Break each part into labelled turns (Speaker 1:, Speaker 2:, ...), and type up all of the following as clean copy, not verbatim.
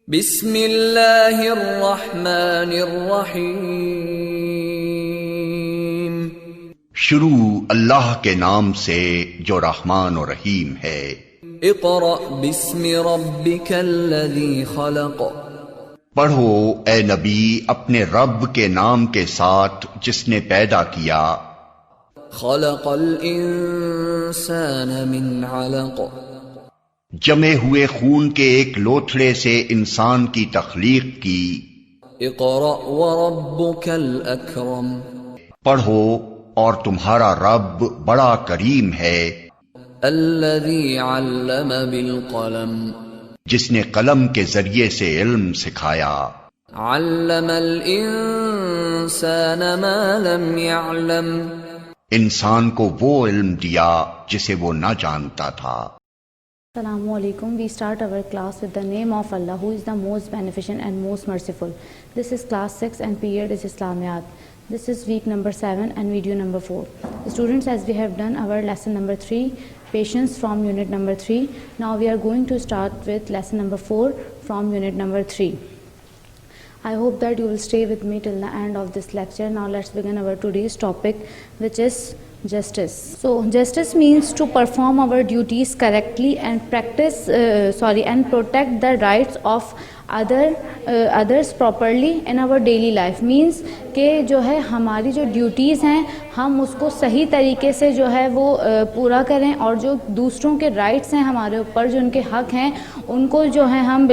Speaker 1: بسم اللہ الرحمن الرحیم۔
Speaker 2: شروع اللہ کے نام سے جو رحمان و رحیم ہے۔
Speaker 1: اقرأ بسم ربک الذی خلق۔
Speaker 2: پڑھو اے نبی اپنے رب کے نام کے ساتھ جس نے پیدا کیا۔
Speaker 1: خلق الانسان من علق۔
Speaker 2: جمے ہوئے خون کے ایک لوتھڑے سے انسان کی تخلیق کی۔
Speaker 1: اقرأ وربک الاکرم۔
Speaker 2: پڑھو اور تمہارا رب بڑا کریم ہے۔
Speaker 1: الذی علم بالقلم۔
Speaker 2: جس نے قلم کے ذریعے سے علم سکھایا۔
Speaker 1: علم الانسان ما لم يعلم۔
Speaker 2: انسان کو وہ علم دیا جسے وہ نہ جانتا تھا۔
Speaker 3: Assalamu alaikum. We start our class with the name of Allah, who is the most beneficent and most merciful. This is class 6 and period is Islamiyat. This is week number 7 and video number 4. Students, as we have done our lesson number 3, patience from unit number 3. Now we are going to start with lesson number 4 from unit number 3. I hope that you will stay with me till the end of this lecture. Now let's begin our today's topic, which is justice. So justice means to perform our duties correctly and and protect the rights of others properly in our daily life. Means کہ جو ہے ہماری جو duties ہیں ہم اس کو صحیح طریقے سے جو ہے وہ پورا کریں، اور جو دوسروں کے رائٹس ہیں ہمارے اوپر، جو ان کے حق ہیں، ان کو جو ہے ہم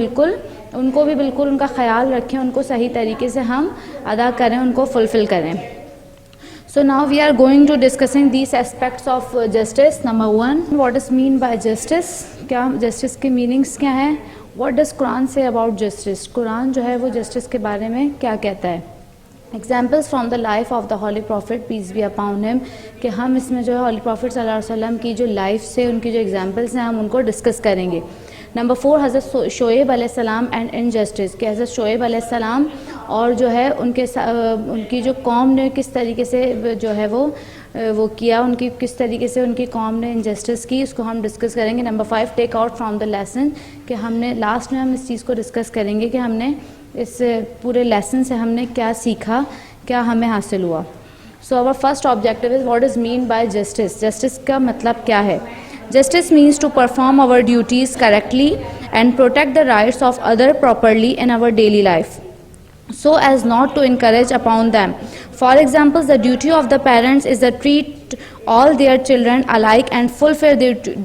Speaker 3: ان کو بھی بالکل ان کا خیال رکھیں، ان کو صحیح طریقے سے ہم ادا کریں، ان کو فلفل کریں۔ So now we are going to discussing these aspects of justice. Number 1, what is mean by justice? کیا justice کے meanings کیا ہیں؟ What does Quran say about justice? قرآن جو ہے وہ justice کے بارے میں کیا کہتا ہے؟ Examples from the life of the Holy Prophet, peace be upon him. کہ ہم اس میں جو ہے Holy Prophet صلی اللہ علیہ وسلم کی جو لائف سے ان کی جو examples ہیں ہم ان کو ڈسکس کریں گے۔ نمبر 4، حضرت شعیب علیہ السلام اینڈ انجسٹس، کہ حضرت شعیب علیہ السلام اور جو ہے ان کی جو قوم نے کس طریقے سے جو ہے وہ کیا، ان کی کس طریقے سے ان کی قوم نے انجسٹس کی، اس کو ہم ڈسکس کریں گے۔ Number 5، take out from the lesson, کہ ہم نے لاسٹ میں ہم اس چیز کو ڈسکس کریں گے کہ ہم نے اس پورے لیسن سے ہم نے کیا سیکھا، کیا ہمیں حاصل ہوا۔ So our first objective is what is mean by justice. Justice کا مطلب کیا ہے؟ Justice means to perform our duties correctly and protect the rights of others properly in our daily life, so as not to encourage upon them. For example, the duty of the parents is to treat all their children alike and fulfill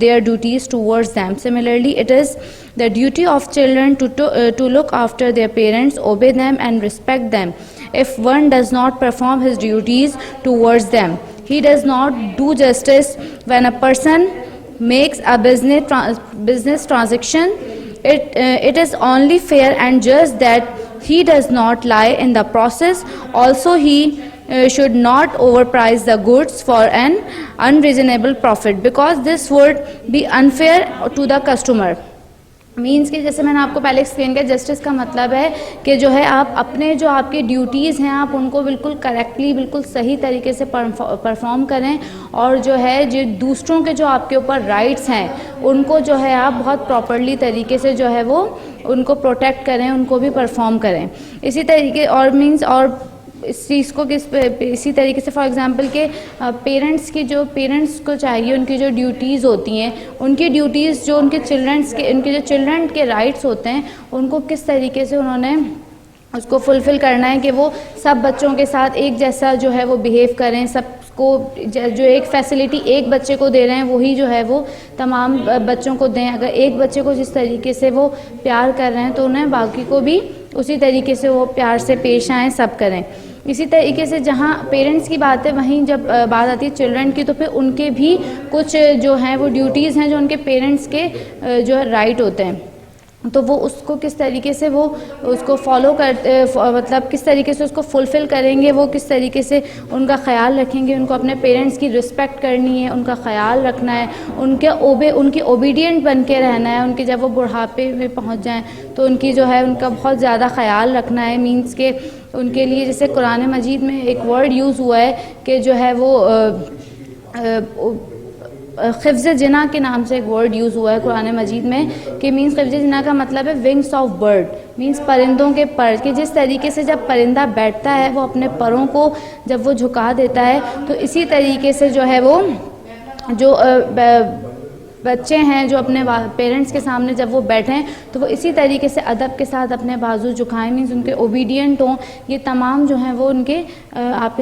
Speaker 3: their duties towards them. Similarly, it is the duty of children to look after their parents, obey them and respect them. If one does not perform his duties towards them, he does not do justice. When a person makes a business transaction, it is only fair and just that he does not lie in the process. Also, he should not overprice the goods for an unreasonable profit, because this would be unfair to the customer. Means کہ جیسے میں نے آپ کو پہلے explain کیا، justice کا مطلب ہے کہ جو ہے آپ اپنے جو آپ کی ڈیوٹیز ہیں آپ ان کو بالکل کریکٹلی، بالکل صحیح طریقے سے پرفارم کریں، اور جو ہے جو دوسروں کے جو آپ کے اوپر رائٹس ہیں ان کو جو ہے آپ بہت پراپرلی طریقے سے جو ہے وہ ان کو پروٹیکٹ کریں، ان کو بھی پرفارم کریں۔ اسی طریقے اور مینس اور اس چیز کو اسی طریقے سے فار ایگزامپل کہ پیرنٹس کو چاہیے ان کی جو ڈیوٹیز ہوتی ہیں، ان کی ڈیوٹیز جو ان کے جو چلڈرن کے رائٹس ہوتے ہیں ان کو کس طریقے سے انہوں نے اس کو فلفل کرنا ہے، کہ وہ سب بچوں کے ساتھ ایک جیسا جو ہے وہ بیہیو کریں، سب کو جو ایک فیسلٹی ایک بچے کو دے رہے ہیں وہی جو ہے وہ تمام بچوں کو دیں۔ اگر ایک بچے کو جس طریقے سے وہ پیار کر رہے ہیں تو انہیں باقی کو بھی اسی طریقے سے وہ پیار سے پیش آئیں، سب کریں۔ اسی طریقے سے جہاں پیرنٹس کی بات ہے وہیں جب بات آتی ہے چلڈرن کی، تو پھر ان کے بھی کچھ جو ہیں وہ ڈیوٹیز ہیں جو ان کے پیرنٹس کے جو رائٹ ہوتے ہیں، تو وہ اس کو کس طریقے سے وہ اس کو فالو مطلب کس طریقے سے اس کو فلفل کریں گے، وہ کس طریقے سے ان کا خیال رکھیں گے، ان کو اپنے پیرنٹس کی رسپیکٹ کرنی ہے، ان کا خیال رکھنا ہے، ان کے اوبیڈینٹ بن کے رہنا ہے، ان کے جب وہ بڑھاپے میں پہنچ جائیں تو ان کی جو ہے ان کا بہت زیادہ خیال رکھنا ہے۔ مینس کہ ان کے لیے جیسے قرآن مجید میں ایک ورڈ یوز ہوا ہے کہ جو ہے وہ خفظ جناح کے نام سے ایک ورڈ یوز ہوا ہے قرآن مجید میں کہ مینس خفظ جناح کا مطلب ہے ونگس آف برڈ، مینس پرندوں کے پر، کہ جس طریقے سے جب پرندہ بیٹھتا ہے وہ اپنے پروں کو جب وہ جھکا دیتا ہے، تو اسی طریقے سے جو ہے وہ جو بچے ہیں جو اپنے پیرنٹس کے سامنے جب وہ بیٹھیں تو وہ اسی طریقے سے ادب کے ساتھ اپنے بازو جھکائیں، مینس ان کے اوبیڈینٹ ہوں. یہ تمام جو ہیں وہ ان کے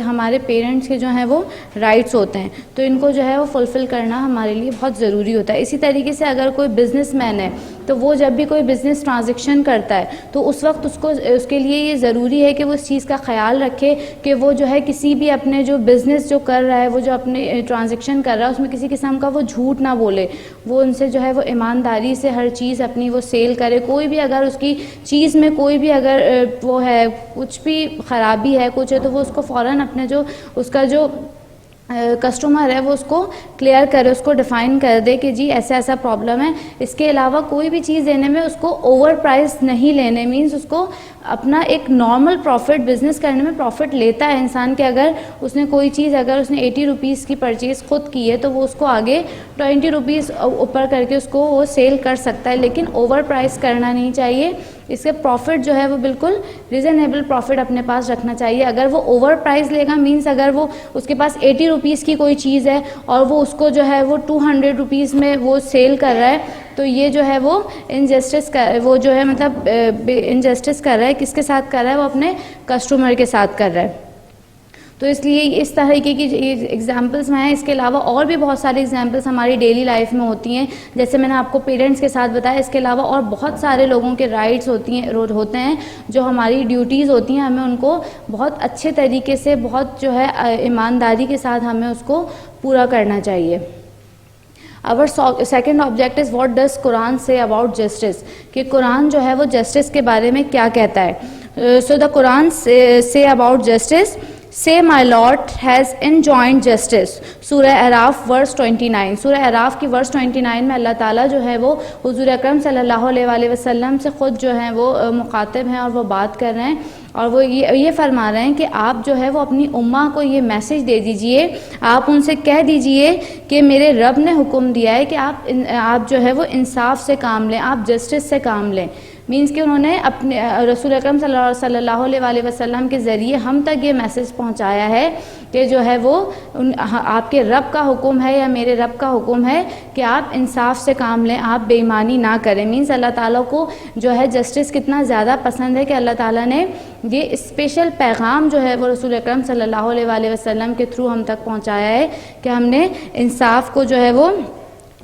Speaker 3: ہمارے پیرنٹس کے جو ہیں وہ رائٹس ہوتے ہیں، تو ان کو جو ہے وہ فلفل کرنا ہمارے لیے بہت ضروری ہوتا ہے. اسی طریقے سے اگر کوئی بزنس مین ہے تو وہ جب بھی کوئی بزنس ٹرانزیکشن کرتا ہے تو اس وقت اس کے لیے یہ ضروری ہے کہ وہ اس چیز کا خیال رکھے کہ وہ جو ہے کسی بھی اپنے جو بزنس جو کر رہا ہے، وہ جو اپنے ٹرانزیکشن کر رہا ہے، اس میں کسی قسم کا وہ جھوٹ نہ بولے، وہ ان سے جو ہے وہ ایمانداری سے ہر چیز اپنی وہ سیل کرے. کوئی بھی اگر اس کی چیز میں کوئی بھی اگر وہ ہے کچھ بھی خرابی ہے کچھ ہے تو وہ اس کو فوراً اپنے جو اس کا جو کسٹمر ہے وہ اس کو کلیئر کرے، اس کو ڈیفائن کر دے کہ جی ایسا ایسا پرابلم ہے. اس کے علاوہ کوئی بھی چیز لینے میں اس کو اوور پرائز نہیں لینے، مینس اس کو اپنا ایک نارمل پروفٹ، بزنس کرنے میں پروفٹ لیتا ہے انسان کہ اگر اس نے کوئی چیز اگر اس نے 80 روپیز کی پرچیز خود کی ہے تو وہ اس کو آگے 20 روپیز اوپر کر کے اس کو وہ سیل کر سکتا ہے، لیکن اوور پرائز کرنا نہیں چاہیے. اس کے پروفٹ جو ہے وہ بالکل ریزنیبل پروفٹ اپنے پاس رکھنا چاہیے. اگر وہ اوور پرائز لے گا، مینس اگر وہ اس کے پاس 80 روپیز کی کوئی چیز ہے اور وہ اس کو جو ہے وہ 200 روپیز میں وہ سیل کر رہا ہے تو یہ جو ہے وہ انجسٹس وہ جو ہے مطلب انجسٹس کر رہا ہے. کس کے ساتھ کر رہا ہے؟ وہ اپنے کسٹمر کے ساتھ کر رہا ہے. تو اس لیے اس طریقے کی ایگزامپلس میں ہیں. اس کے علاوہ اور بھی بہت ساری ایگزامپلس ہماری ڈیلی لائف میں ہوتی ہیں، جیسے میں نے آپ کو پیرنٹس کے ساتھ بتایا. اس کے علاوہ اور بہت سارے لوگوں کے رائٹس ہوتے ہیں جو ہماری ڈیوٹیز ہوتی ہیں، ہمیں ان کو بہت اچھے طریقے سے بہت جو ہے ایمانداری کے ساتھ ہمیں اس کو پورا کرنا چاہیے. Our second object is what does Quran say about justice؟ کہ قرآن جو ہے وہ جسٹس کے بارے میں کیا کہتا ہے. So the Quran say about justice, say my Lord has enjoined justice. سورہ اعراف ورس 29. سورہ اعراف کی ورس 29 میں اللہ تعالیٰ جو ہے وہ حضور اکرم صلی اللہ علیہ وآلہ وسلم سے خود جو ہیں وہ مخاطب ہیں اور وہ بات کر رہے ہیں، اور وہ یہ فرما رہے ہیں کہ آپ جو ہے وہ اپنی امہ کو یہ میسج دے دیجئے، آپ ان سے کہہ دیجئے کہ میرے رب نے حکم دیا ہے کہ آپ جو ہے وہ انصاف سے کام لیں، آپ جسٹس سے کام لیں. مینس کہ انہوں نے اپنے رسول اکرم صلی اللہ علیہ وآلہ وسلم کے ذریعے ہم تک یہ میسج پہنچایا ہے کہ جو ہے وہ آپ کے رب کا حکم ہے یا میرے رب کا حکم ہے کہ آپ انصاف سے کام لیں، آپ بے ایمانی نہ کریں. مینس اللہ تعالیٰ کو جو ہے جسٹس کتنا زیادہ پسند ہے کہ اللہ تعالیٰ نے یہ اسپیشل پیغام جو ہے وہ رسول اکرم صلی اللہ علیہ وآلہ وسلم کے تھرو ہم تک پہنچایا ہے کہ ہم نے انصاف کو جو ہے وہ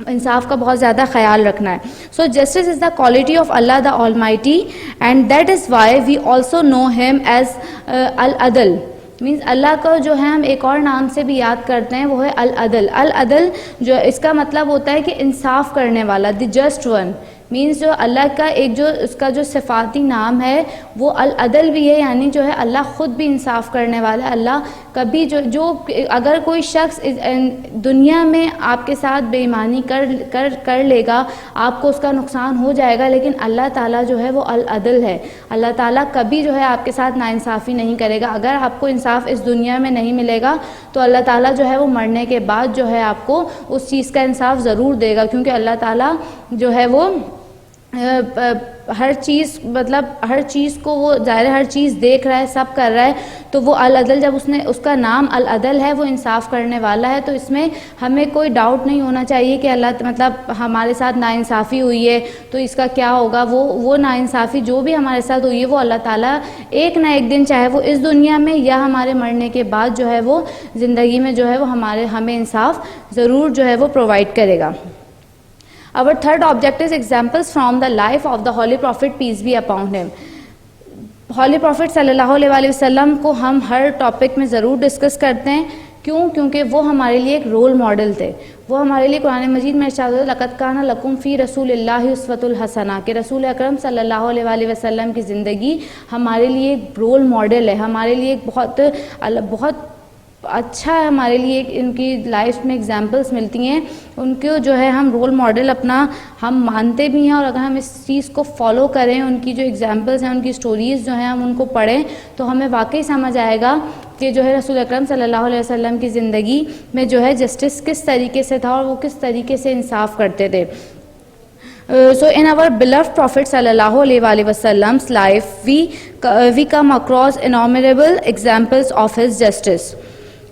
Speaker 3: انصاف کا بہت زیادہ خیال رکھنا ہے. So justice is the quality of Allah the almighty and that is why we also know him as العدل. مینس اللہ کو جو ہے ہم ایک اور نام سے بھی یاد کرتے ہیں، وہ ہے العدل. العدل جو اس کا مطلب ہوتا ہے کہ انصاف کرنے والا، دی جسٹ ون. مینس جو اللہ کا ایک جو اس کا جو صفاتی نام ہے وہ العدل بھی ہے، یعنی جو ہے اللہ خود بھی انصاف کرنے والا ہے. اللہ کبھی جو اگر کوئی شخص دنیا میں آپ کے ساتھ بے ایمانی کر لے گا، آپ کو اس کا نقصان ہو جائے گا، لیکن اللہ تعالیٰ جو ہے وہ العدل ہے. اللہ تعالیٰ کبھی جو ہے آپ کے ساتھ ناانصافی نہیں کرے گا. اگر آپ کو انصاف اس دنیا میں نہیں ملے گا تو اللہ تعالیٰ جو ہے وہ مرنے کے بعد جو ہے آپ کو اس چیز کا انصاف ضرور دے گا، کیونکہ اللہ تعالیٰ جو ہے وہ ہر چیز مطلب ہر چیز کو وہ ظاہر ہر چیز دیکھ رہا ہے، سب کر رہا ہے. تو وہ العدل جب اس کا نام العدل ہے، وہ انصاف کرنے والا ہے، تو اس میں ہمیں کوئی ڈاؤٹ نہیں ہونا چاہیے کہ اللہ مطلب ہمارے ساتھ ناانصافی ہوئی ہے تو اس کا کیا ہوگا. وہ ناانصافی جو بھی ہمارے ساتھ ہوئی ہے وہ اللہ تعالیٰ ایک نہ ایک دن، چاہے وہ اس دنیا میں یا ہمارے مرنے کے بعد جو ہے وہ زندگی میں جو ہے وہ ہمیں انصاف ضرور جو ہے وہ پرووائڈ کرے گا. Our third object is examples from the life of the Holy Prophet, peace be upon him. Holy Prophet صلی اللہ علیہ وآلہ وسلم کو ہم ہر ٹاپک میں ضرور ڈسکس کرتے ہیں. کیونکہ وہ ہمارے لیے ایک رول ماڈل تھے. وہ ہمارے لیے قرآن مجید میں ارشاد ہے لقد کان لکم فی رسول اللہ اسوۃ الحسنہ، کہ رسول اکرم صلی اللہ علیہ وآلہ وسلم کی زندگی ہمارے لیے ایک رول ماڈل ہے، ہمارے لیے ایک بہت اچھا ہے. ہمارے لیے ان کی لائف میں ایگزامپلس ملتی ہیں، ان کو جو ہے ہم رول ماڈل اپنا ہم مانتے بھی ہیں، اور اگر ہم اس چیز کو فالو کریں، ان کی جو ایگزامپلس ہیں، ان کی سٹوریز جو ہیں ہم ان کو پڑھیں تو ہمیں واقعی سمجھ آئے گا کہ جو ہے رسول اکرم صلی اللہ علیہ وسلم کی زندگی میں جو ہے جسٹس کس طریقے سے تھا اور وہ کس طریقے سے انصاف کرتے تھے. So in our beloved Prophet sallallahu alaihi wasallam's life, we come across innumerable examples of his justice.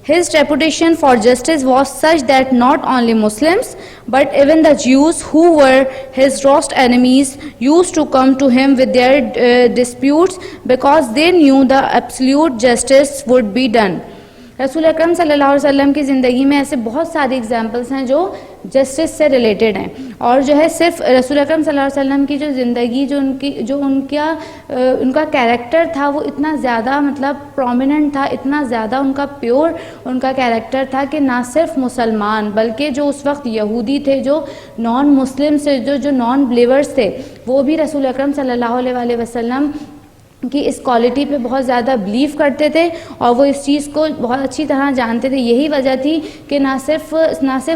Speaker 3: His reputation for justice was such that not only Muslims but even the Jews, who were his worst enemies, used to come to him with their disputes because they knew the absolute justice would be done. رسول اکرم صلی اللہ علیہ وسلم کی زندگی میں ایسے بہت ساری ایگزامپلس ہیں جو جسٹس سے ریلیٹڈ ہیں, اور جو ہے صرف رسول اکرم صلی اللہ علیہ وسلم کی جو زندگی ان کا کیریکٹر تھا وہ اتنا زیادہ مطلب پرومیننٹ تھا, اتنا زیادہ ان کا پیور ان کا کیریکٹر تھا کہ نہ صرف مسلمان بلکہ جو اس وقت یہودی تھے, جو نان مسلم سے جو نان بلیورز تھے, وہ بھی رسول اکرم صلی اللہ علیہ وسلم کہ اس کوالٹی پہ بہت زیادہ بلیو کرتے تھے اور وہ اس چیز کو بہت اچھی طرح جانتے تھے. یہی وجہ تھی کہ نہ صرف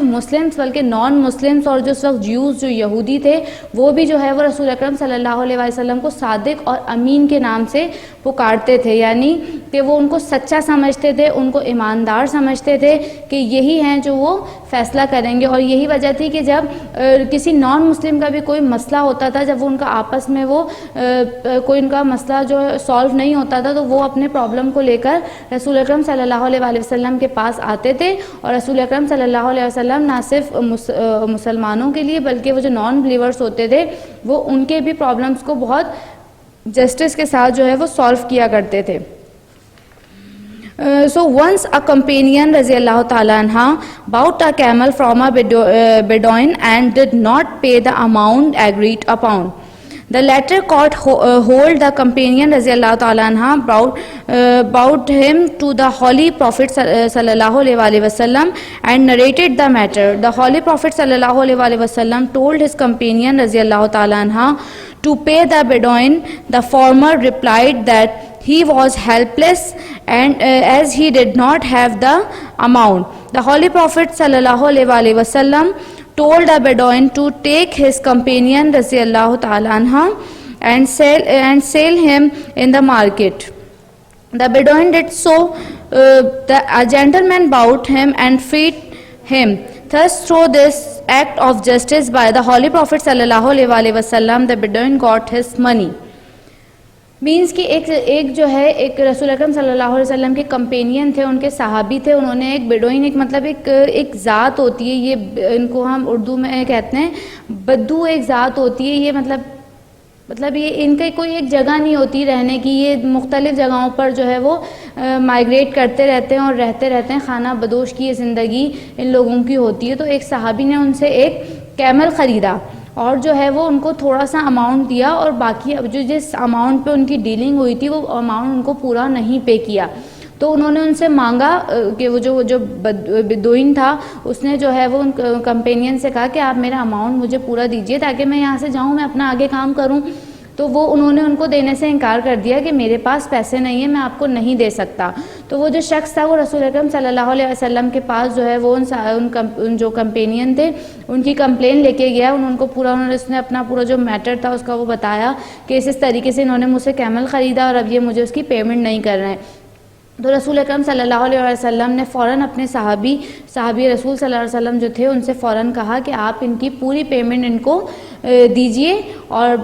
Speaker 3: مسلمس بلکہ نان مسلمس اور جو اس وقت جیوز جو یہودی تھے وہ بھی جو ہے وہ رسول اکرم صلی اللہ علیہ وسلم کو صادق اور امین کے نام سے پکارتے تھے, یعنی کہ وہ ان کو سچا سمجھتے تھے, ان کو ایماندار سمجھتے تھے کہ یہی ہیں جو وہ فیصلہ کریں گے. اور یہی وجہ تھی کہ جب کسی نان مسلم کا بھی کوئی مسئلہ ہوتا تھا, جب وہ ان کا آپس میں وہ کوئی ان کا مسئلہ جو سالو نہیں ہوتا تھا, تو وہ اپنے پرابلم کو لے کر رسول اکرم صلی اللہ علیہ وسلم کے پاس آتے تھے, اور رسول اکرم صلی اللہ علیہ وسلم نہ صرف مسلمانوں کے لیے بلکہ وہ جو نان بلیورز ہوتے تھے وہ ان کے بھی پرابلمس کو بہت جسٹس کے ساتھ جو ہے وہ سالو کیا کرتے تھے. So once a companion radiallahu ta'ala anha bought a camel from a Bedouin and did not pay the amount agreed upon. The latter caught hold the companion radiallahu ta'ala anha, brought him to the Holy Prophet sallallahu alaihi wasallam and narrated the matter. The Holy Prophet sallallahu alaihi wasallam told his companion radiallahu ta'ala anha to pay the Bedouin. The former replied that he was helpless and as he did not have the amount. The Holy Prophet sallallahu alaihi wasallam told the Bedouin to take his companion radiyallahu ta'ala anha and sell him in the market. The Bedouin did so. A gentleman bought him and freed him. Thus, through this act of justice by the Holy Prophet sallallahu alaihi wasallam, the Bedouin got his money. Means کہ ایک جو ہے ایک رسول اکرم صلی اللہ علیہ وسلم کے کمپینین تھے, ان کے صحابی تھے, انہوں نے ایک بیڈوئن ایک مطلب ایک ذات ہوتی ہے, یہ ان کو ہم اردو میں کہتے ہیں بدو, ایک ذات ہوتی ہے, یہ مطلب یہ ان کا کوئی ایک جگہ نہیں ہوتی رہنے کی, یہ مختلف جگہوں پر جو ہے وہ مائیگریٹ کرتے رہتے ہیں اور رہتے ہیں, خانہ بدوش کی یہ زندگی ان لوگوں کی ہوتی ہے. تو ایک صحابی نے ان سے ایک کیمل خریدا اور جو ہے وہ ان کو تھوڑا سا اماؤنٹ دیا, اور باقی جو جس اماؤنٹ پہ ان کی ڈیلنگ ہوئی تھی وہ اماؤنٹ ان کو پورا نہیں پے کیا. تو انہوں نے ان سے مانگا کہ وہ جو بدوئن تھا اس نے جو ہے وہ ان کمپینین سے کہا کہ آپ میرا اماؤنٹ مجھے پورا دیجئے تاکہ میں یہاں سے جاؤں, میں اپنا آگے کام کروں. تو وہ انہوں نے ان کو دینے سے انکار کر دیا کہ میرے پاس پیسے نہیں ہیں, میں آپ کو نہیں دے سکتا. تو وہ جو شخص تھا وہ رسول اکرم صلی اللہ علیہ وسلم کے پاس جو ہے وہ ان جو کمپینین تھے ان کی کمپلین لے کے گیا. ان کو پورا اس نے اپنا پورا جو میٹر تھا اس کا وہ بتایا کہ اس طریقے سے انہوں نے مجھ سے کیمل خریدا اور اب یہ مجھے اس کی پیمنٹ نہیں کر رہے ہیں. تو رسول اکرم صلی اللہ علیہ وسلم نے فوراً اپنے صحابی رسول صلی اللہ علیہ وسلم جو تھے ان سے فوراً کہا کہ آپ ان کی پوری پیمنٹ ان کو دیجئے, اور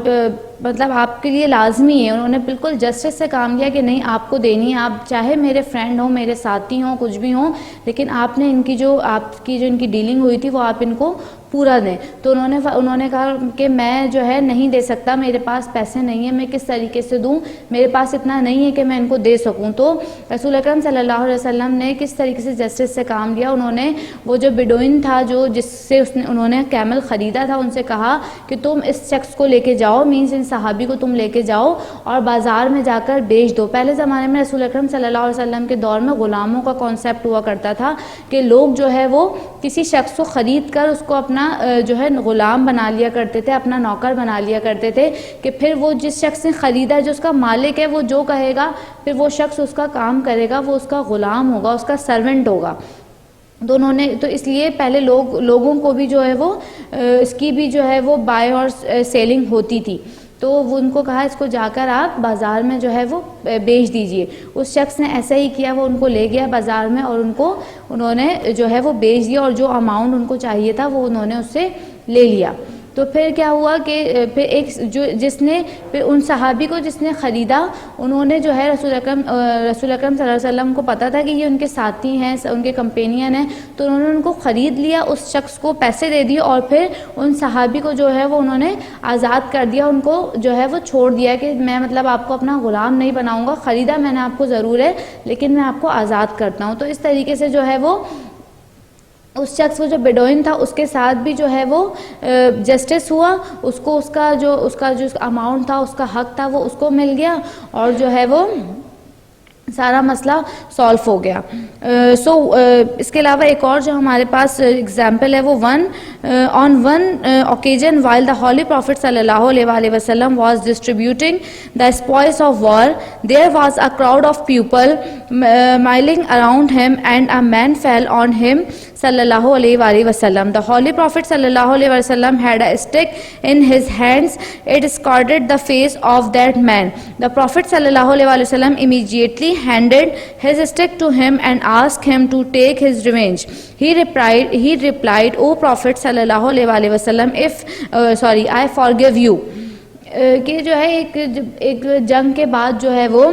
Speaker 3: مطلب آپ کے لیے لازمی ہے. انہوں نے بالکل جسٹس سے کام کیا کہ نہیں آپ کو دینی ہے, آپ چاہے میرے فرینڈ ہوں, میرے ساتھی ہوں, کچھ بھی ہوں, لیکن آپ نے ان کی جو ان کی ڈیلنگ ہوئی تھی وہ آپ ان کو پورا دیں. تو انہوں نے کہا کہ میں جو ہے نہیں دے سکتا, میرے پاس پیسے نہیں ہیں, میں کس طریقے سے دوں, میرے پاس اتنا نہیں ہے کہ میں ان کو دے سکوں. تو رسول اکرم صلی اللہ علیہ وسلم نے کس طریقے سے جسٹس سے کام لیا, انہوں نے وہ جو بیڈوئن تھا جو جس سے انہوں نے کیمل خریدا تھا ان سے کہا کہ تم اس شخص کو لے کے جاؤ, مینس ان صحابی کو تم لے کے جاؤ اور بازار میں جا کر بیچ دو. پہلے زمانے میں رسول اکرم صلی اللہ علیہ وسلم کے دور میں غلاموں کا کانسیپٹ ہوا کرتا تھا کہ لوگ جو ہے وہ کسی شخص کو خرید کر اس کو اپنا جو ہے غلام بنا لیا کرتے تھے, اپنا نوکر بنا لیا کرتے تھے, کہ پھر وہ جس شخص نے خریدا ہے جو اس کا مالک ہے وہ جو کہے گا پھر وہ شخص اس کا کام کرے گا, وہ اس کا غلام ہوگا, اس کا سرونٹ ہوگا. تو اس لیے پہلے لوگوں کو بھی جو ہے وہ اس کی بھی جو ہے وہ بائی اور سیلنگ ہوتی تھی. تو وہ ان کو کہا اس کو جا کر آپ بازار میں جو ہے وہ بیچ دیجئے. اس شخص نے ایسا ہی کیا, وہ ان کو لے گیا بازار میں اور انہوں نے جو ہے وہ بیچ دیا, اور جو اماؤنٹ ان کو چاہیے تھا وہ انہوں نے اس سے لے لیا. تو پھر کیا ہوا کہ پھر ایک پھر ان صحابی کو جس نے خریدا, انہوں نے جو ہے رسول اکرم صلی اللہ علیہ وسلم کو پتہ تھا کہ یہ ان کے ساتھی ہیں, ان کے کمپینین ہیں, تو انہوں نے ان کو خرید لیا, اس شخص کو پیسے دے دیے, اور پھر ان صحابی کو جو ہے وہ انہوں نے آزاد کر دیا, ان کو جو ہے وہ چھوڑ دیا کہ میں مطلب آپ کو اپنا غلام نہیں بناؤں گا, خریدا میں نے آپ کو ضرور ہے لیکن میں آپ کو آزاد کرتا ہوں. تو اس طریقے سے جو ہے وہ اس شخص کو جو بیڈوئن تھا اس کے ساتھ بھی جو ہے وہ جسٹس ہوا, اس کو اس کا جو اماؤنٹ تھا, اس کا حق تھا, وہ اس کو مل گیا, اور جو ہے وہ سارا مسئلہ سالو ہو گیا. اس کے علاوہ ایک اور جو ہمارے پاس اگزامپل ہے وہ on one occasion while the holy prophet sallallahu alaihi wasallam was distributing the spoils of war, there was a crowd of people milling around him and a man fell on him sallallahu alaihi wasallam. The holy prophet sallallahu alaihi wasallam had a stick in his hands. It scalded the face of that man. The prophet sallallahu alaihi wasallam immediately handed his stick to him and asked him to take his revenge. He replied, O Prophet sallallahu alaihi wasallam, I forgive you. کہ جو ہے ایک جنگ کے بعد جو ہے وہ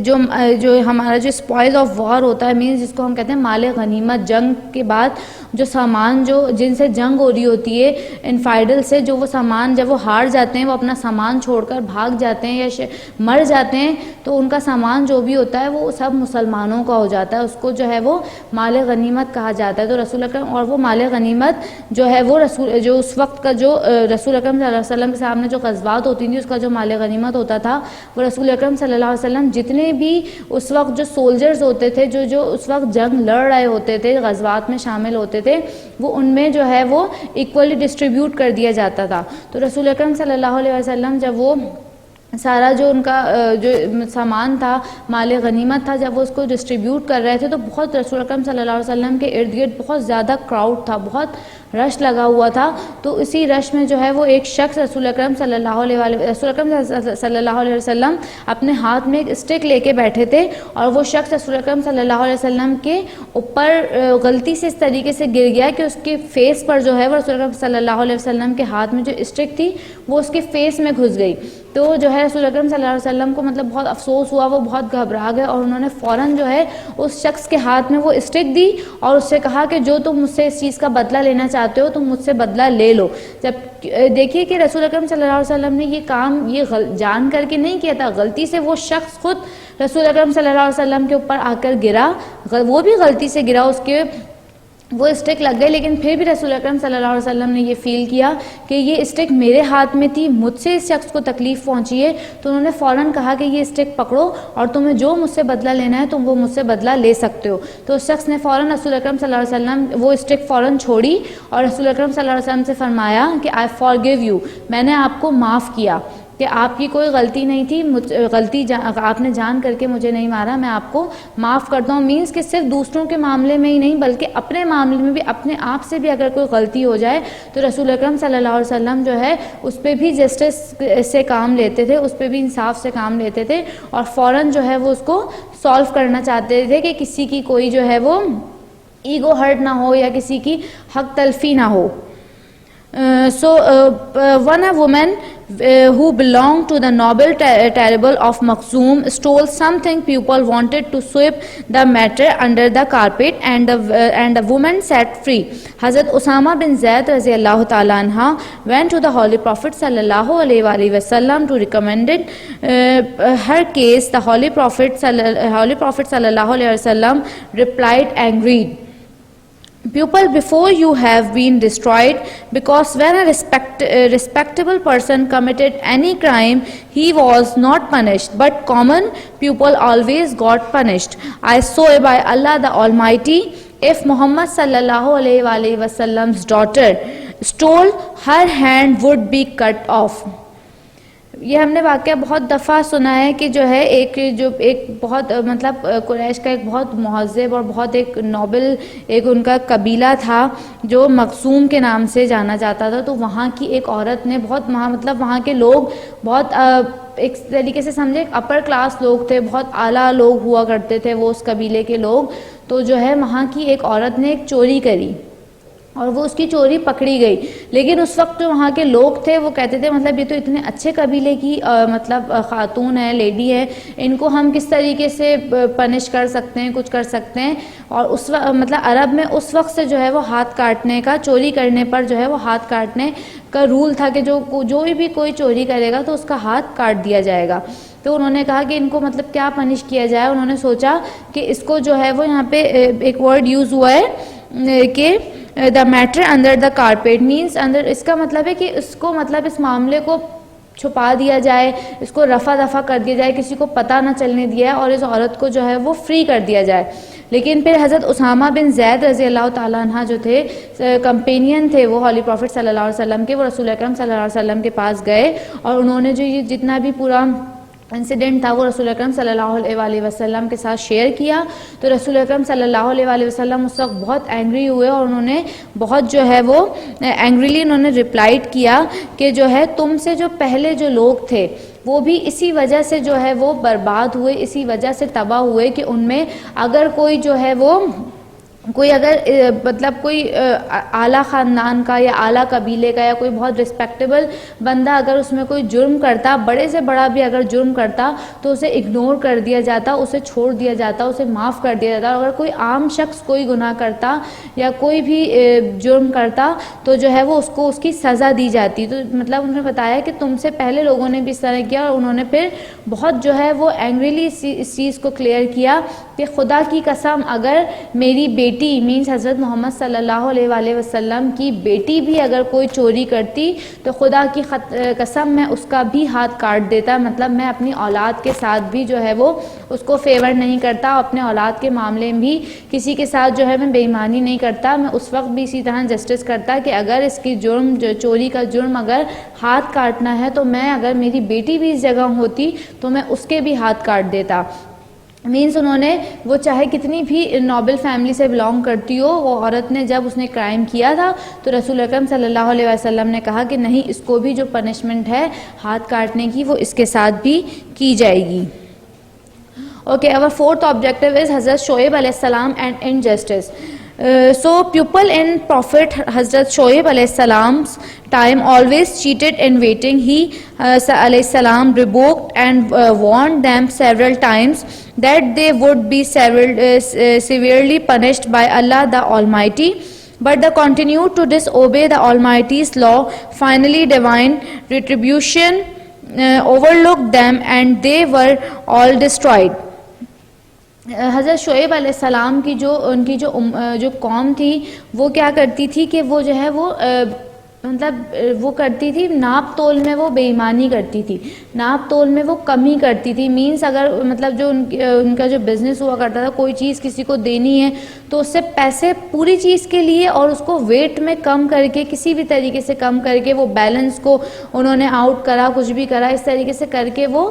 Speaker 3: جو ہمارا جو اسپوائل آف وار ہوتا ہے, مینس جس کو ہم کہتے ہیں مال غنیمت, جنگ کے بعد جو سامان جن سے جنگ ہو رہی ہوتی ہے انفائڈل سے, جو وہ سامان جب وہ ہار جاتے ہیں, وہ اپنا سامان چھوڑ کر بھاگ جاتے ہیں یا مر جاتے ہیں, تو ان کا سامان جو بھی ہوتا ہے وہ سب مسلمانوں کا ہو جاتا ہے, اس کو جو ہے وہ مال غنیمت کہا جاتا ہے. تو رسول اکرم, اور وہ مال غنیمت جو ہے وہ جو اس وقت کا جو رسول اکرم صلی اللہ علیہ وسلم کے سامنے جو غزوات ہوتی تھیں, اس کا جو مال غنیمت ہوتا تھا وہ رسول اکرم صلی اللہ علیہ وسلم جتنے بھی اس وقت جو سولجرز ہوتے تھے, جو اس وقت جنگ لڑ رہے ہوتے تھے, غزوات میں شامل ہوتے تھے, وہ ان میں جو ہے وہ ایکولی ڈسٹریبیوٹ کر دیا جاتا تھا. تو رسول اکرم صلی اللہ علیہ وسلم جب وہ سارا جو ان کا جو سامان تھا, مال غنیمت تھا, جب وہ اس کو ڈسٹریبیوٹ کر رہے تھے, تو بہت رسول اکرم صلی اللہ علیہ وسلم کے ارد گرد بہت زیادہ کراؤڈ تھا, بہت رش لگا ہوا تھا. تو اسی رش میں جو ہے وہ ایک شخص رسول اکرم صلی اللہ علیہ وسلم اپنے ہاتھ میں ایک اسٹک لے کے بیٹھے تھے, اور وہ شخص رسول اکرم صلی اللہ علیہ وسلم کے اوپر غلطی سے اس طریقے سے گر گیا کہ اس کے فیس پر جو ہے وہ رسول اکرم صلی اللہ علیہ وسلم کے ہاتھ میں جو اسٹک تھی وہ اس کے فیس میں گھس گئی. تو جو ہے رسول اکرم صلی اللہ علیہ وسلم کو مطلب بہت افسوس ہوا, وہ بہت گھبرا گئے, اور انہوں نے فوراً جو ہے اس شخص کے ہاتھ میں وہ اسٹک دی اور اس سے کہا کہ جو تم مجھ سے اس چیز کا بدلہ لینا چاہتے ہو تم مجھ سے بدلہ لے لو. جب دیکھیے کہ رسول اکرم صلی اللہ علیہ وسلم نے یہ کام جان کر کے نہیں کیا تھا, غلطی سے وہ شخص خود رسول اکرم صلی اللہ علیہ وسلم کے اوپر آ کر گرا, وہ بھی غلطی سے گرا, اس کے وہ اسٹک لگ گئی, لیکن پھر بھی رسول اکرم صلی اللہ علیہ وسلم نے یہ فیل کیا کہ یہ اسٹک میرے ہاتھ میں تھی, مجھ سے اس شخص کو تکلیف پہنچی ہے, تو انہوں نے فوراً کہا کہ یہ اسٹک پکڑو اور تمہیں جو مجھ سے بدلہ لینا ہے تم وہ مجھ سے بدلہ لے سکتے ہو. تو اس شخص نے فوراً رسول اکرم صلی اللہ علیہ وسلم وہ اسٹک فوراً چھوڑی, اور رسول اکرم صلی اللہ علیہ وسلم سے فرمایا کہ I forgive you, میں نے آپ کو معاف کیا, کہ آپ کی کوئی غلطی نہیں تھی, غلطی آپ نے جان کر کے مجھے نہیں مارا, میں آپ کو معاف کرتا ہوں. مینس کہ صرف دوسروں کے معاملے میں ہی نہیں بلکہ اپنے معاملے میں بھی, اپنے آپ سے بھی اگر کوئی غلطی ہو جائے تو رسول اکرم صلی اللہ علیہ وسلم جو ہے اس پہ بھی جسٹس سے کام لیتے تھے, اس پہ بھی انصاف سے کام لیتے تھے, اور فوراً جو ہے وہ اس کو سالو کرنا چاہتے تھے کہ کسی کی کوئی جو ہے وہ ایگو ہرٹ نہ ہو یا کسی کی حق تلفی نہ ہو. One a woman who belonged to the noble table of Makhzum stole something. People wanted to sweep the matter under the carpet, and the woman set free. Hazrat Usama bin Zaid radiyallahu ta'ala anha went to the Holy Prophet sallallahu alaihi wasallam to recommend her case. The Holy Prophet sallallahu alaihi wasallam replied angrily, People before you have been destroyed, because when a respectable person committed any crime, he was not punished, but common people always got punished. I swear by Allah the Almighty, if Muhammad sallallahu alaihi wasallam's daughter stole, her hand would be cut off. یہ ہم نے واقعہ بہت دفعہ سنا ہے کہ جو ہے ایک بہت مطلب قریش کا ایک بہت مہذب اور بہت ایک نوبل ایک ان کا قبیلہ تھا جو مخزوم کے نام سے جانا جاتا تھا. تو وہاں کی ایک عورت نے بہت مطلب وہاں کے لوگ بہت ایک طریقے سے سمجھے اپر کلاس لوگ تھے, بہت اعلیٰ لوگ ہوا کرتے تھے وہ اس قبیلے کے لوگ. تو جو ہے وہاں کی ایک عورت نے ایک چوری کری اور وہ اس کی چوری پکڑی گئی. لیکن اس وقت جو وہاں کے لوگ تھے وہ کہتے تھے مطلب یہ تو اتنے اچھے قبیلے کی مطلب خاتون ہے, لیڈی ہے, ان کو ہم کس طریقے سے پنش کر سکتے ہیں, کچھ کر سکتے ہیں. اور اس وقت مطلب عرب میں اس وقت سے جو ہے وہ ہاتھ کاٹنے کا, چوری کرنے پر جو ہے وہ ہاتھ کاٹنے کا رول تھا کہ جو بھی کوئی چوری کرے گا تو اس کا ہاتھ کاٹ دیا جائے گا. تو انہوں نے کہا کہ ان کو مطلب کیا پنش کیا جائے. انہوں نے سوچا کہ اس کو جو ہے وہ یہاں پہ ایک ورڈ یوز ہوا ہے کہ the matter under the carpet, means اندر, اس کا مطلب ہے کہ اس کو مطلب اس معاملے کو چھپا دیا جائے, اس کو رفع دفع کر دیا جائے, کسی کو پتہ نہ چلنے دیا ہے اور اس عورت کو جو ہے وہ فری کر دیا جائے. لیکن پھر حضرت اسامہ بن زید رضی اللہ تعالیٰ عنہ جو تھے کمپینین تھے وہ ہولی پروفٹ صلی اللہ علیہ وسلم کے, وہ رسول اکرم صلی اللہ علیہ وسلم کے پاس گئے اور انہوں نے جو یہ جتنا بھی پورا انسیڈنٹ تھا وہ رسول اکرم صلی اللہ علیہ وسلم کے ساتھ شیئر کیا. تو رسول اکرم صلی اللہ علیہ وسلم اس وقت بہت اینگری ہوئے اور انہوں نے بہت جو ہے وہ اینگریلی انہوں نے ریپلائڈ کیا کہ جو ہے تم سے جو پہلے جو لوگ تھے وہ بھی اسی وجہ سے جو ہے وہ برباد ہوئے, اسی وجہ سے تباہ ہوئے کہ ان میں اگر کوئی جو ہے وہ کوئی اگر مطلب کوئی اعلیٰ خاندان کا یا اعلیٰ قبیلے کا یا کوئی بہت رسپیکٹیبل بندہ اگر اس میں کوئی جرم کرتا, بڑے سے بڑا بھی اگر جرم کرتا تو اسے اگنور کر دیا جاتا, اسے چھوڑ دیا جاتا, اسے معاف کر دیا جاتا. اگر کوئی عام شخص کوئی گناہ کرتا یا کوئی بھی جرم کرتا تو جو ہے وہ اس کو اس کی سزا دی جاتی. تو مطلب انہوں نے بتایا کہ تم سے پہلے لوگوں نے بھی اس طرح کیا, اور انہوں نے پھر بہت جو ہے وہ اینگریلی اس چیز کو کلیئر کیا کہ خدا کی قسم اگر میری بیٹی مینس حضرت محمد صلی اللہ علیہ وسلم کی بیٹی بھی اگر کوئی چوری کرتی تو خدا کی قسم میں اس کا بھی ہاتھ کاٹ دیتا. مطلب میں اپنی اولاد کے ساتھ بھی جو ہے وہ اس کو فیور نہیں کرتا, اپنے اولاد کے معاملے میں بھی کسی کے ساتھ جو ہے میں بے ایمانی نہیں کرتا. میں اس وقت بھی اسی طرح جسٹس کرتا کہ اگر اس کی جرم جو چوری کا جرم اگر ہاتھ کاٹنا ہے تو میں اگر میری بیٹی بھی اس جگہ ہوتی تو میں اس کے بھی ہاتھ کاٹ دیتا. مینس انہوں نے وہ چاہے کتنی بھی نوبل فیملی سے بلانگ کرتی ہو, وہ عورت نے جب اس نے کرائم کیا تھا تو رسول اکرم صلی اللہ علیہ وسلم نے کہا کہ نہیں, اس کو بھی جو پنشمنٹ ہے ہاتھ کاٹنے کی وہ اس کے ساتھ بھی کی جائے گی. Okay, our fourth objective is حضرت شعیب علیہ السلام and injustice. So people in Prophet Hazrat Shoaib alayhi salam's time always cheated in waiting. He alayhi salam rebuked and warned them several times that they would be severely punished by Allah the Almighty. But they continued to disobey the Almighty's law. Finally, divine retribution overlooked them and they were all destroyed. حضرت شعیب علیہ السلام کی ان کی جو قوم تھی وہ کیا کرتی تھی کہ وہ جو ہے وہ مطلب وہ کرتی تھی ناپ تول میں وہ بے ایمانی کرتی تھی, ناپ تول میں وہ کمی کرتی تھی. مینس اگر مطلب جو ان کا جو بزنس ہوا کرتا تھا, کوئی چیز کسی کو دینی ہے تو اس سے پیسے پوری چیز کے لیے اور اس کو ویٹ میں کم کر کے کسی بھی طریقے سے کم کر کے وہ بیلنس کو انہوں نے آؤٹ کرا, کچھ بھی کرا, اس طریقے سے کر کے وہ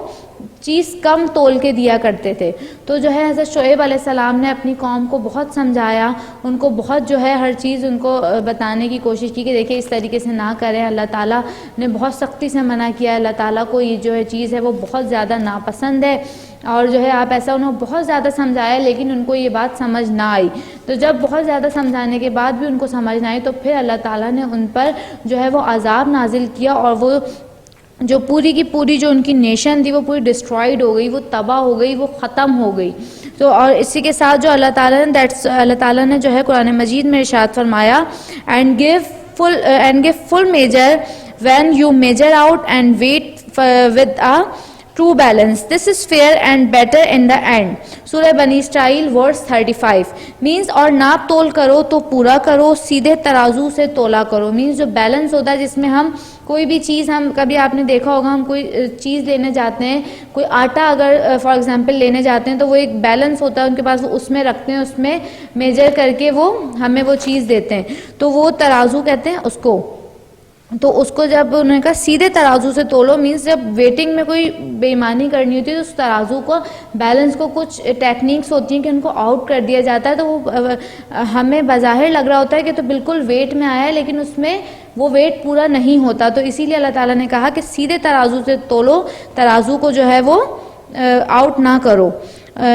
Speaker 3: چیز کم تول کے دیا کرتے تھے. تو جو ہے حضرت شعیب علیہ السلام نے اپنی قوم کو بہت سمجھایا, ان کو بہت جو ہے ہر چیز ان کو بتانے کی کوشش کی کہ دیکھیں اس طریقے سے نہ کریں, اللہ تعالیٰ نے بہت سختی سے منع کیا, اللہ تعالیٰ کو یہ جو ہے چیز ہے وہ بہت زیادہ ناپسند ہے. اور جو ہے آپ ایسا انہوں بہت زیادہ سمجھایا لیکن ان کو یہ بات سمجھ نہ آئی. تو جب بہت زیادہ سمجھانے کے بعد بھی ان کو سمجھ نہ آئی تو پھر اللہ تعالیٰ نے ان پر جو ہے وہ عذاب نازل کیا اور وہ جو پوری کی پوری جو ان کی نیشن تھی وہ پوری ڈسٹرائڈ ہو گئی, وہ تباہ ہو گئی, وہ ختم ہو گئی. تو اور اسی کے ساتھ جو اللہ تعالیٰ نے جو ہے قرآن مجید میں ارشاد فرمایا and give full measure when you measure out and weigh with a true balance. This is fair and better in the end. سورہ بنی اسرائیل ورس 35 مینس اور ناپ تول کرو تو پورا کرو, سیدھے ترازو سے تولا کرو. مینس جو بیلنس ہوتا ہے جس میں ہم کوئی بھی چیز, ہم کبھی آپ نے دیکھا ہوگا ہم کوئی چیز لینے جاتے ہیں, کوئی آٹا اگر فار ایگزامپل لینے جاتے ہیں تو وہ ایک بیلنس ہوتا ہے ان کے پاس, وہ اس میں رکھتے ہیں, اس میں میجر کر کے وہ ہمیں وہ چیز دیتے ہیں, تو وہ ترازو کہتے ہیں اس کو. تو اس کو جب انہوں نے کہا سیدھے ترازو سے تولو، مینس جب ویٹنگ میں کوئی بے ایمانی کرنی ہوتی ہے تو اس ترازو کو بیلنس کو کچھ ٹیکنیکس ہوتی ہیں کہ ان کو آؤٹ کر دیا جاتا ہے، تو وہ ہمیں بظاہر لگ رہا ہوتا ہے کہ تو بالکل ویٹ میں آیا ہے لیکن اس میں وہ ویٹ پورا نہیں ہوتا، تو اسی لیے اللہ تعالیٰ نے کہا کہ سیدھے ترازو سے تولو، ترازو کو جو ہے وہ آؤٹ نہ کرو،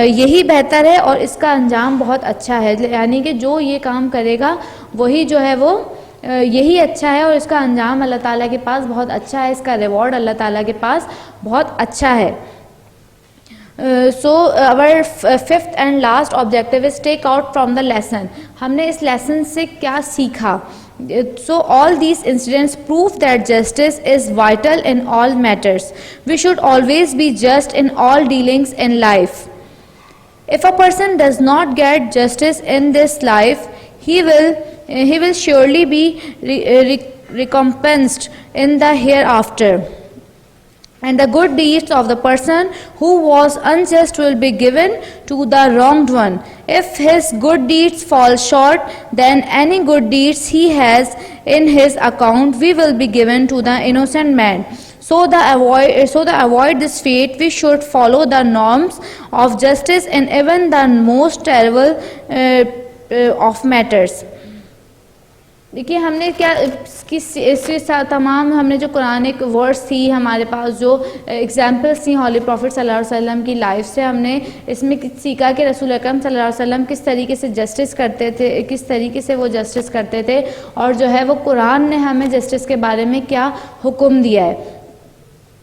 Speaker 3: یہی بہتر ہے اور اس کا انجام بہت اچھا ہے، یعنی کہ جو یہ کام کرے گا وہی جو ہے وہ یہی اچھا ہے اور اس کا انجام اللہ تعالیٰ کے پاس بہت اچھا ہے، اس کا ریوارڈ اللہ تعالیٰ کے پاس بہت اچھا ہے۔ So our fifth and last objective is take out from the lesson. ہم نے اس لیسن سے کیا سیکھا؟ So all these incidents prove that justice is vital in all matters. We should always be just in all dealings in life. If a person does not get justice in this life, he will surely be recompensed in the hereafter. And the good deeds of the person who was unjust will be given to the wronged one. If his good deeds fall short, then any good deeds he has in his account we will be given to the innocent man. So to avoid this fate, we should follow the norms of justice in even the most terrible of matters. دیکھیے ہم نے کیا اس تمام ہم نے جو Quranic words تھی ہمارے پاس، جو ایگزامپلس تھیں ہولی پروفٹ صلی اللہ علیہ وسلم کی لائف سے، ہم نے اس میں سیکھا کہ رسول اکرم صلی اللہ علیہ وسلم کس طریقے سے جسٹس کرتے تھے، کس طریقے سے وہ جسٹس کرتے تھے، اور جو ہے وہ قرآن نے ہمیں جسٹس کے بارے میں کیا حکم دیا ہے۔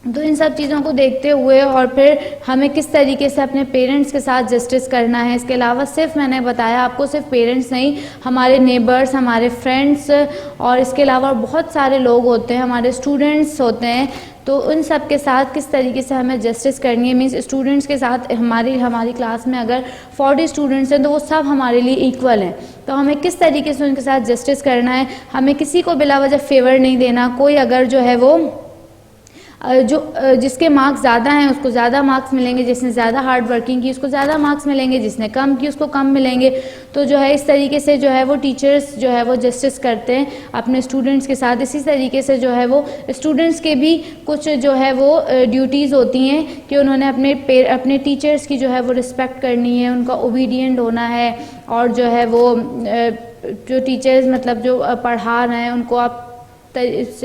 Speaker 3: تو ان سب چیزوں کو دیکھتے ہوئے اور پھر ہمیں کس طریقے سے اپنے پیرنٹس کے ساتھ جسٹس کرنا ہے، اس کے علاوہ صرف میں نے بتایا آپ کو صرف پیرنٹس نہیں، ہمارے نیبرس، ہمارے فرینڈس، اور اس کے علاوہ بہت سارے لوگ ہوتے ہیں، ہمارے اسٹوڈنٹس ہوتے ہیں، تو ان سب کے ساتھ کس طریقے سے ہمیں جسٹس کرنی ہے۔ مینس اسٹوڈنٹس کے ساتھ ہماری کلاس میں اگر 40 اسٹوڈنٹس ہیں تو وہ سب ہمارے لیے ایکول ہیں، تو ہمیں کس طریقے سے ان کے ساتھ جسٹس کرنا ہے، ہمیں کسی کو بلا وجہ فیور نہیں دینا، کوئی اگر جو ہے وہ جس کے مارکس زیادہ ہیں اس کو زیادہ مارکس ملیں گے، جس نے زیادہ ہارڈ ورکنگ کی اس کو زیادہ مارکس ملیں گے، جس نے کم کی اس کو کم ملیں گے، تو جو ہے اس طریقے سے جو ہے وہ ٹیچرز جو ہے وہ جسٹس کرتے ہیں اپنے اسٹوڈنٹس کے ساتھ۔ اسی طریقے سے جو ہے وہ اسٹوڈنٹس کے بھی کچھ جو ہے وہ ڈیوٹیز ہوتی ہیں کہ انہوں نے اپنے ٹیچرز کی جو ہے وہ رسپیکٹ کرنی ہے، ان کا اوبیڈینٹ ہونا ہے، اور جو ہے وہ جو ٹیچرز مطلب جو پڑھا رہے ہیں ان کو آپ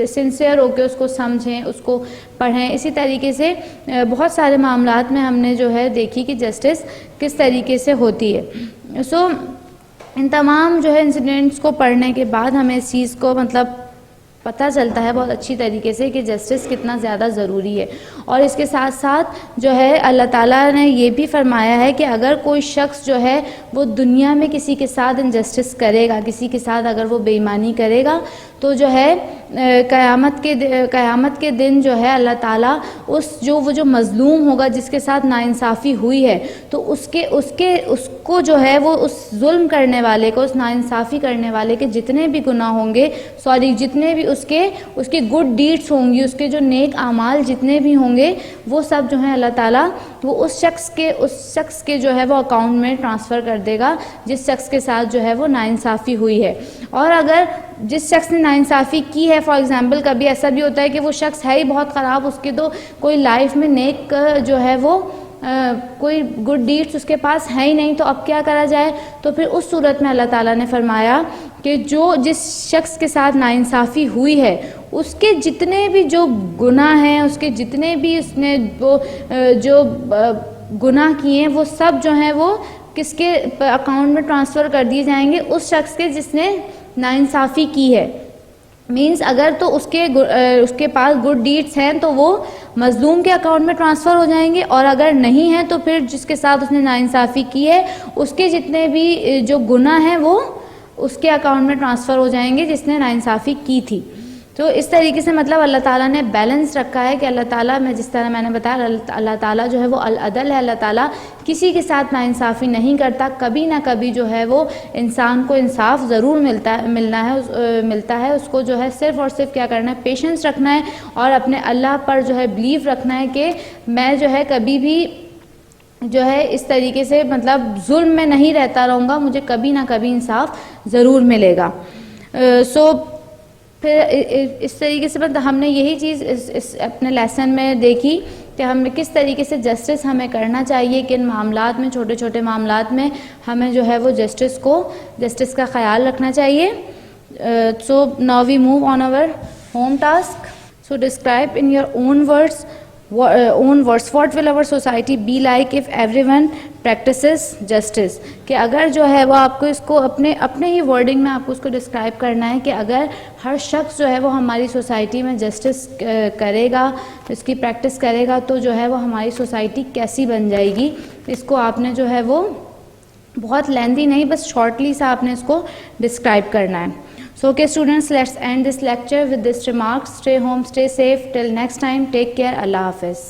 Speaker 3: سنسیئر ہو کے اس کو سمجھیں، اس کو پڑھیں۔ اسی طریقے سے بہت سارے معاملات میں ہم نے جو ہے دیکھی کہ جسٹس کس طریقے سے ہوتی ہے۔ سو ان تمام جو ہے انسیڈنٹس کو پڑھنے کے بعد ہمیں اس چیز کو مطلب پتہ چلتا ہے بہت اچھی طریقے سے کہ جسٹس کتنا زیادہ ضروری ہے، اور اس کے ساتھ ساتھ جو ہے اللہ تعالیٰ نے یہ بھی فرمایا ہے کہ اگر کوئی شخص جو ہے وہ دنیا میں کسی کے ساتھ انجسٹس کرے گا، کسی کے ساتھ اگر وہ بے ایمانی کرے گا، تو جو ہے قیامت کے دن جو ہے اللہ تعالیٰ وہ جو مظلوم ہوگا جس کے ساتھ ناانصافی ہوئی ہے، تو اس کو جو ہے وہ اس ظلم کرنے والے کو، اس ناانصافی کرنے والے کے جتنے بھی گناہ ہوں گے، جتنے بھی اس کے گڈ ڈیڈس ہوں گی، اس کے جو نیک اعمال جتنے بھی ہوں گے، وہ سب جو ہیں اللہ تعالیٰ وہ اس شخص کے جو ہے وہ اکاؤنٹ میں ٹرانسفر کر دے گا جس شخص کے ساتھ جو ہے وہ ناانصافی ہوئی ہے۔ اور اگر جس شخص نے ناانصافی کی ہے، فار ایگزامپل کبھی ایسا بھی ہوتا ہے کہ وہ شخص ہے ہی بہت خراب، اس کے تو کوئی لائف میں نیک جو ہے وہ کوئی گڈ ڈیڈس اس کے پاس ہے ہی نہیں، تو اب کیا کرا جائے؟ تو پھر اس صورت میں اللہ تعالیٰ نے فرمایا کہ جس شخص کے ساتھ ناانصافی ہوئی ہے اس کے جتنے بھی جو گناہ ہیں، اس کے جتنے بھی اس نے جو گناہ کیے ہیں، وہ سب جو ہیں وہ کس کے اکاؤنٹ میں ٹرانسفر کر دیے جائیں گے؟ اس شخص کے جس نے ناانصافی کی ہے۔ مینس اگر تو اس کے پاس گڈ ڈیڈس ہیں تو وہ مظلوم کے اکاؤنٹ میں ٹرانسفر ہو جائیں گے، اور اگر نہیں ہیں تو پھر جس کے ساتھ اس نے ناانصافی کی ہے اس کے جتنے بھی جو گناہ ہیں وہ اس کے اکاؤنٹ میں ٹرانسفر ہو جائیں گے جس نے ناانصافی کی تھی۔ تو اس طریقے سے مطلب اللہ تعالیٰ نے بیلنس رکھا ہے کہ اللہ تعالیٰ جس طرح میں نے بتایا اللہ تعالیٰ جو ہے وہ العدل ہے، اللہ تعالیٰ کسی کے ساتھ ناانصافی نہیں کرتا، کبھی نہ کبھی جو ہے وہ انسان کو انصاف ضرور ملتا ہے، اس کو جو ہے صرف اور صرف کیا کرنا ہے؟ پیشنس رکھنا ہے، اور اپنے اللہ پر جو ہے بلیو رکھنا ہے کہ میں جو ہے کبھی بھی جو ہے اس طریقے سے مطلب ظلم میں نہیں رہتا رہوں گا، مجھے کبھی نہ کبھی انصاف ضرور ملے گا۔ پھر اس طریقے سے مطلب ہم نے یہی چیز اس اپنے لیسن میں دیکھی کہ ہمیں کس طریقے سے جسٹس ہمیں کرنا چاہیے، کن معاملات میں، چھوٹے چھوٹے معاملات میں ہمیں جو ہے وہ جسٹس کا خیال رکھنا چاہیے. So now we move on our home task. So describe in your own words what will our society be like if everyone practices justice. کہ اگر جو ہے وہ آپ کو اس کو اپنے ہی ورڈنگ میں آپ کو اس کو ڈسکرائب کرنا ہے کہ اگر ہر شخص جو ہے وہ ہماری سوسائٹی میں جسٹس کرے گا، اس کی پریکٹس کرے گا، تو جو ہے وہ ہماری سوسائٹی کیسی بن جائے گی. اس کو آپ نے جو ہے وہ بہت لیندی نہیں، بس شارٹلی سا آپ نے اس کو ڈسکرائب کرنا ہے. So okay students, let's end this lecture with this remarks. Stay home, stay safe. Till next time, take care. Allah Hafiz.